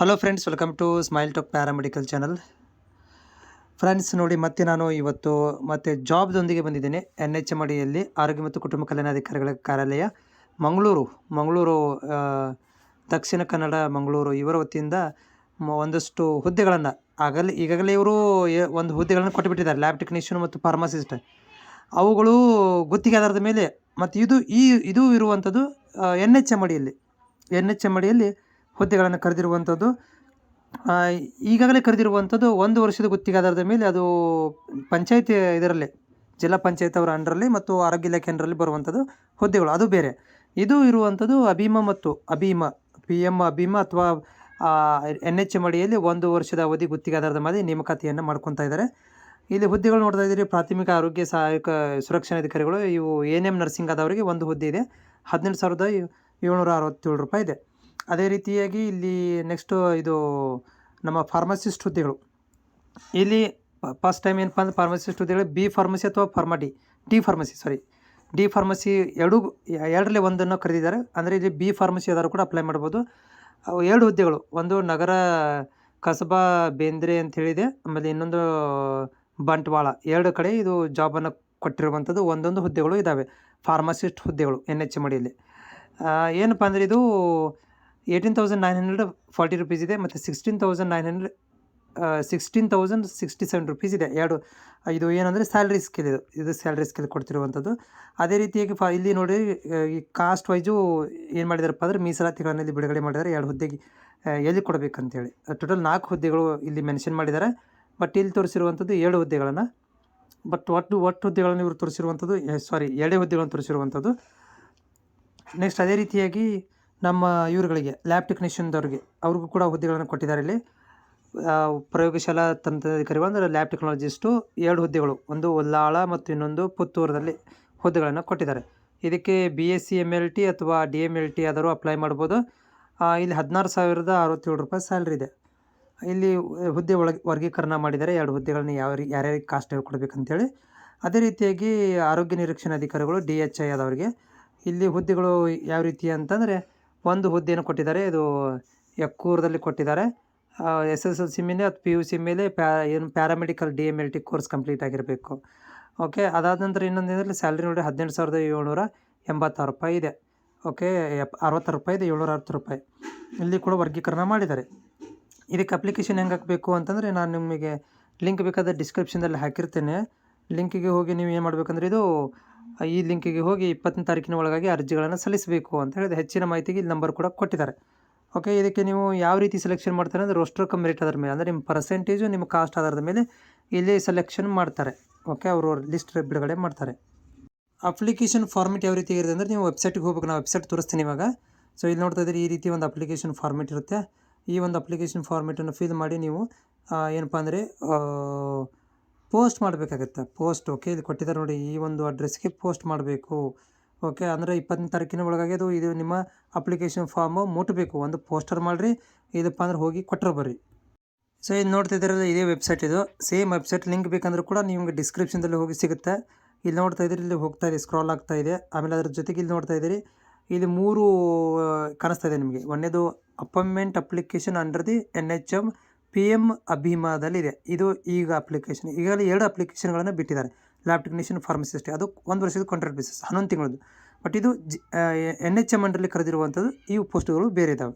Hello friends, welcome to Smile Talk paramedical channel. Friends ನೋಡಿ, ಮತ್ತೆ ನಾನು ಇವತ್ತು ಜಾಬ್ದೊಂದಿಗೆ ಬಂದಿದ್ದೇನೆ. NHM ಅಡಿಯಲ್ಲಿ ಆರೋಗ್ಯ ಮತ್ತು ಕುಟುಂಬ ಕಲ್ಯಾಣಾಧಿಕಾರಿಗಳ ಕಾರ್ಯಾಲಯ ಮಂಗಳೂರು ದಕ್ಷಿಣ ಕನ್ನಡ ಮಂಗಳೂರು ಇವರ ವತಿಯಿಂದ ಒಂದಷ್ಟು ಹುದ್ದೆಗಳನ್ನು ಈಗಾಗಲೇ ಇವರು ಒಂದು ಹುದ್ದೆಗಳನ್ನು ಕೊಟ್ಟುಬಿಟ್ಟಿದ್ದಾರೆ. ಲ್ಯಾಬ್ ಟೆಕ್ನಿಷಿಯನ್ ಮತ್ತು ಫಾರ್ಮಸಿಸ್ಟ್ ಅವುಗಳು ಗುತ್ತಿಗೆ ಆಧಾರದ ಮೇಲೆ. ಮತ್ತು ಇದು ಇರುವಂಥದ್ದು NHM ಅಡಿಯಲ್ಲಿ ಹುದ್ದೆಗಳನ್ನು ಕರೆದಿರುವಂಥದ್ದು. ಈಗಾಗಲೇ ಕರೆದಿರುವಂಥದ್ದು 1 ವರ್ಷದ ಗುತ್ತಿಗೆ ಆಧಾರದ ಮೇಲೆ. ಅದು ಪಂಚಾಯತಿ ಇದರಲ್ಲಿ ಜಿಲ್ಲಾ ಪಂಚಾಯತ್ ಅವರ ಅಂಡರಲ್ಲಿ ಮತ್ತು ಆರೋಗ್ಯ ಇಲಾಖೆ ಅಂಡರಲ್ಲಿ ಬರುವಂಥದ್ದು ಹುದ್ದೆಗಳು, ಅದು ಬೇರೆ. ಇದು ಇರುವಂಥದ್ದು ಅಭೀಮ PM ಅಭೀಮ ಅಥವಾ NHM ಅಡಿಯಲ್ಲಿ 1 ವರ್ಷದ ಅವಧಿ ಗುತ್ತಿಗೆ ಆಧಾರದ ಮೇಲೆ ನೇಮಕಾತಿಯನ್ನು ಮಾಡ್ಕೊತಾ ಇದ್ದಾರೆ. ಇಲ್ಲಿ ಹುದ್ದೆಗಳು ನೋಡ್ತಾ ಇದ್ದೀರಿ. ಪ್ರಾಥಮಿಕ ಆರೋಗ್ಯ ಸಹಾಯಕ ಸುರಕ್ಷಣಾಧಿಕಾರಿಗಳು, ಇವು ANM ನರ್ಸಿಂಗ್ ಆದವರಿಗೆ ಒಂದು ಹುದ್ದೆ ಇದೆ. 18,767 ರೂಪಾಯಿ ಇದೆ. ಅದೇ ರೀತಿಯಾಗಿ ಇಲ್ಲಿ ನೆಕ್ಸ್ಟು ಇದು ನಮ್ಮ ಫಾರ್ಮಸಿಸ್ಟ್ ಹುದ್ದೆಗಳು. ಇಲ್ಲಿ ಫಸ್ಟ್ ಟೈಮ್ ಏನಪ್ಪ ಅಂದರೆ ಫಾರ್ಮಸಿಸ್ಟ್ ಹುದ್ದೆಗಳು ಬಿ ಫಾರ್ಮಸಿ ಅಥವಾ ಡಿ ಫಾರ್ಮಸಿ ಎರಡರಲ್ಲಿ ಒಂದನ್ನು ಕರೆದಿದ್ದಾರೆ. ಅಂದರೆ ಇಲ್ಲಿ ಬಿ ಫಾರ್ಮಸಿ ಆದರೂ ಕೂಡ ಅಪ್ಲೈ ಮಾಡ್ಬೋದು. ಅವು 2 ಹುದ್ದೆಗಳು, ಒಂದು ನಗರ ಕಸಬಾ ಬೇಂದ್ರೆ ಅಂತ ಹೇಳಿದೆ, ಆಮೇಲೆ ಇನ್ನೊಂದು ಬಂಟ್ವಾಳ. 2 ಕಡೆ ಇದು ಜಾಬನ್ನು ಕೊಟ್ಟಿರುವಂಥದ್ದು ಒಂದೊಂದು ಹುದ್ದೆಗಳು ಇದ್ದಾವೆ, ಫಾರ್ಮಸಿಸ್ಟ್ ಹುದ್ದೆಗಳು NHM ಅಡಿಯಲ್ಲಿ. ಏನಪ್ಪ ಅಂದರೆ ಇದು 18,940 ರೂಪೀಸ್ ಇದೆ ಮತ್ತು 16,067 ರೂಪೀಸ್ ಇದೆ. ಇದು ಏನಂದರೆ ಸ್ಯಾಲ್ರಿ ಸ್ಕೇಲ್ ಕೊಡ್ತಿರುವಂಥದ್ದು. ಅದೇ ರೀತಿಯಾಗಿ ಇಲ್ಲಿ ನೋಡಿ, ಈ ಕಾಸ್ಟ್ ವೈಸು ಏನು ಮಾಡಿದಾರಪ್ಪ ಅಂದರೆ ಮೀಸಲಾತಿಗಳನ್ನು ಇಲ್ಲಿ ಬಿಡುಗಡೆ ಮಾಡಿದ್ದಾರೆ. 2 ಹುದ್ದೆಗೆ ಎಲ್ಲಿ ಕೊಡಬೇಕಂತೇಳಿ ಟೋಟಲ್ 4 ಹುದ್ದೆಗಳು ಇಲ್ಲಿ ಮೆನ್ಷನ್ ಮಾಡಿದ್ದಾರೆ. ಬಟ್ ಇಲ್ಲಿ ತೋರಿಸಿರುವಂಥದ್ದು 7 ಹುದ್ದೆಗಳನ್ನು. ಬಟ್ ಒಟ್ಟು ಹುದ್ದೆಗಳನ್ನು ಇವರು ತೋರಿಸಿರುವಂಥದ್ದು 2 ಹುದ್ದೆಗಳನ್ನು ತೋರಿಸಿರುವಂಥದ್ದು. ನೆಕ್ಸ್ಟ್ ಅದೇ ರೀತಿಯಾಗಿ ನಮ್ಮ ಇವರುಗಳಿಗೆ ಲ್ಯಾಬ್ ಟೆಕ್ನಿಷಿಯನ್ದವ್ರಿಗೆ ಅವ್ರಿಗೂ ಕೂಡ ಹುದ್ದೆಗಳನ್ನು ಕೊಟ್ಟಿದ್ದಾರೆ. ಇಲ್ಲಿ ಪ್ರಯೋಗಶಾಲಾ ತಂತ್ರಾಧಿಕಾರಿಗಳು ಅಂದರೆ ಲ್ಯಾಬ್ ಟೆಕ್ನಾಲಜಿಸ್ಟು 2 ಹುದ್ದೆಗಳು, ಒಂದು ಉಲ್ಲಾಳ ಮತ್ತು ಇನ್ನೊಂದು ಪುತ್ತೂರದಲ್ಲಿ ಹುದ್ದೆಗಳನ್ನು ಕೊಟ್ಟಿದ್ದಾರೆ. ಇದಕ್ಕೆ BSc MLT ಅಥವಾ DMLT ಆದರೂ ಅಪ್ಲೈ ಮಾಡ್ಬೋದು. ಇಲ್ಲಿ 16,067 ರೂಪಾಯಿ ಸ್ಯಾಲ್ರಿ ಇದೆ. ಇಲ್ಲಿ ಹುದ್ದೆ ವರ್ಗೀಕರಣ ಮಾಡಿದ್ದಾರೆ. 2 ಹುದ್ದೆಗಳನ್ನ ಯಾರ್ಯಾರಿಗೆ ಕಾಸ್ಟ್ ಕೊಡಬೇಕಂತೇಳಿ. ಅದೇ ರೀತಿಯಾಗಿ ಆರೋಗ್ಯ ನಿರೀಕ್ಷಣಾಧಿಕಾರಿಗಳು DHI ಆದವರಿಗೆ ಇಲ್ಲಿ ಹುದ್ದೆಗಳು ಯಾವ ರೀತಿ ಅಂತಂದರೆ, ಒಂದು ಹುದ್ದೆಯನ್ನು ಕೊಟ್ಟಿದ್ದಾರೆ. ಇದು ಯಕ್ಕೂರದಲ್ಲಿ ಕೊಟ್ಟಿದ್ದಾರೆ. SSLC ಮೇಲೆ ಅಥವಾ PUC ಮೇಲೆ ಪ್ಯಾರಾಮೆಡಿಕಲ್ DMLT ಕೋರ್ಸ್ ಕಂಪ್ಲೀಟ್ ಆಗಿರಬೇಕು. ಓಕೆ, ಅದಾದ ನಂತರ ಇನ್ನೊಂದು ಏನಂದರೆ ಸ್ಯಾಲ್ರಿ ನೋಡಿ 18,786 ರೂಪಾಯಿ ಇದೆ. ಓಕೆ, 60 ರೂಪಾಯಿ ಇದೆ, 760 ರೂಪಾಯಿ ಇಲ್ಲಿ ಕೂಡ ವರ್ಗೀಕರಣ ಮಾಡಿದ್ದಾರೆ. ಇದಕ್ಕೆ ಅಪ್ಲಿಕೇಶನ್ ಹೆಂಗೆ ಹಾಕಬೇಕು ಅಂತಂದರೆ, ನಾನು ನಿಮಗೆ ಲಿಂಕ್ ಬೇಕಾದರೆ ಡಿಸ್ಕ್ರಿಪ್ಷನ್ದಲ್ಲಿ ಹಾಕಿರ್ತೇನೆ. ಲಿಂಕಿಗೆ ಹೋಗಿ ನೀವು ಏನು ಮಾಡಬೇಕಂದ್ರೆ, ಈ ಲಿಂಕಿಗೆ ಹೋಗಿ 20ನೇ ತಾರೀಕಿನ ಒಳಗಾಗಿ ಅರ್ಜಿಗಳನ್ನು ಸಲ್ಲಿಸಬೇಕು ಅಂತ ಹೇಳಿದ್ರೆ, ಹೆಚ್ಚಿನ ಮಾಹಿತಿಗೆ ಇಲ್ಲಿ ನಂಬರ್ ಕೂಡ ಕೊಟ್ಟಿದ್ದಾರೆ. ಓಕೆ, ಇದಕ್ಕೆ ನೀವು ಯಾವ ರೀತಿ ಸೆಲೆಕ್ಷನ್ ಮಾಡ್ತಾರೆ ಅಂದರೆ, ರೋಸ್ಟರ್ ಕಮ್ ಮೆರಿಟ್ ಆಧಾರದ ಮೇಲೆ, ಅಂದರೆ ನಿಮ್ಮ ಪರ್ಸೆಂಟೇಜು ನಿಮ್ಮ ಕಾಸ್ಟ್ ಆಧಾರದ ಮೇಲೆ ಇಲ್ಲಿ ಸೆಲೆಕ್ಷನ್ ಮಾಡ್ತಾರೆ. ಓಕೆ, ಅವರು ಲಿಸ್ಟ್ ಬಿಡುಗಡೆ ಮಾಡ್ತಾರೆ. ಅಪ್ಲಿಕೇಶನ್ ಫಾರ್ಮೆಟ್ ಯಾವ ರೀತಿ ಇರುತ್ತೆ ಅಂದರೆ, ನೀವು ವೆಬ್ಸೈಟಿಗೆ ಹೋಗ್ಬೇಕು. ನಾನು ವೆಬ್ಸೈಟ್ ತೋರಿಸ್ತೀನಿ ಇವಾಗ. ಸೊ ಇಲ್ಲಿ ನೋಡ್ತಾ ಇದ್ದೀರಿ, ಈ ರೀತಿ ಒಂದು ಅಪ್ಲಿಕೇಶನ್ ಫಾರ್ಮೆಟ್ ಇರುತ್ತೆ. ಈ ಒಂದು ಅಪ್ಲಿಕೇಶನ್ ಫಾರ್ಮೆಟನ್ನು ಫಿಲ್ ಮಾಡಿ ನೀವು ಏನಪ್ಪ ಅಂದರೆ ಪೋಸ್ಟ್ ಮಾಡಬೇಕಾಗತ್ತೆ. ಓಕೆ, ಇಲ್ಲಿ ಕೊಟ್ಟಿದ್ದಾರೆ ನೋಡಿ, ಈ ಒಂದು ಅಡ್ರೆಸ್ಗೆ ಪೋಸ್ಟ್ ಮಾಡಬೇಕು. ಓಕೆ, ಅಂದರೆ 20ನೇ ತಾರೀಕಿನ ಒಳಗಾಗಿ ಇದು ನಿಮ್ಮ ಅಪ್ಲಿಕೇಶನ್ ಫಾರ್ಮು ಮುಟ್ಟಬೇಕು. ಒಂದು ಪೋಸ್ಟರ್ ಮಾಡಿರಿ, ಇದಪ್ಪ ಅಂದ್ರೆ ಹೋಗಿ ಕೊಟ್ಟರೆ ಬರ್ರಿ. ಸೊ ಇದು ನೋಡ್ತಾ ಇದ್ದೀರಲ್ಲ, ಇದೇ ವೆಬ್ಸೈಟ್ ಇದು. ಸೇಮ್ ವೆಬ್ಸೈಟ್ ಲಿಂಕ್ ಬೇಕಂದ್ರೆ ಕೂಡ ನಿಮಗೆ ಡಿಸ್ಕ್ರಿಪ್ಷನ್ದಲ್ಲಿ ಹೋಗಿ ಸಿಗುತ್ತೆ. ಇಲ್ಲಿ ನೋಡ್ತಾ ಇದ್ದೀರಿ, ಇಲ್ಲಿ ಹೋಗ್ತಾ ಇದೆ, ಸ್ಕ್ರಾಲ್ ಆಗ್ತಾ ಇದೆ. ಆಮೇಲೆ ಅದ್ರ ಜೊತೆಗೆ ಇಲ್ಲಿ ನೋಡ್ತಾ ಇದ್ದೀರಿ, ಇಲ್ಲಿ 3 ಕಾಣಿಸ್ತಾ ಇದೆ ನಿಮಗೆ. ಒಂದೇದು appointment application under the NHM PM ಅಭೀಮದಲ್ಲಿದೆ. ಇದು ಈಗ ಅಪ್ಲಿಕೇಶನ್. ಈಗಾಗಲೇ 2 ಅಪ್ಲಿಕೇಶನ್ಗಳನ್ನು ಬಿಟ್ಟಿದ್ದಾರೆ. ಲ್ಯಾಬ್ ಟೆಕ್ನಿಷಿಯನ್, ಫಾರ್ಮಸಿಸ್ಟ್, ಅದು 1 ವರ್ಷದ ಕಾಂಟ್ರಾಕ್ಟ್ ಬೇಸಿಸ್ 11 ತಿಂಗಳದ್ದು. ಬಟ್ ಇದು NHM ಅಂಡರಲ್ಲಿ ಕರೆದಿರುವಂಥದ್ದು. ಈ ಪೋಸ್ಟ್ಗಳು ಬೇರೆ ಇದ್ದಾವೆ.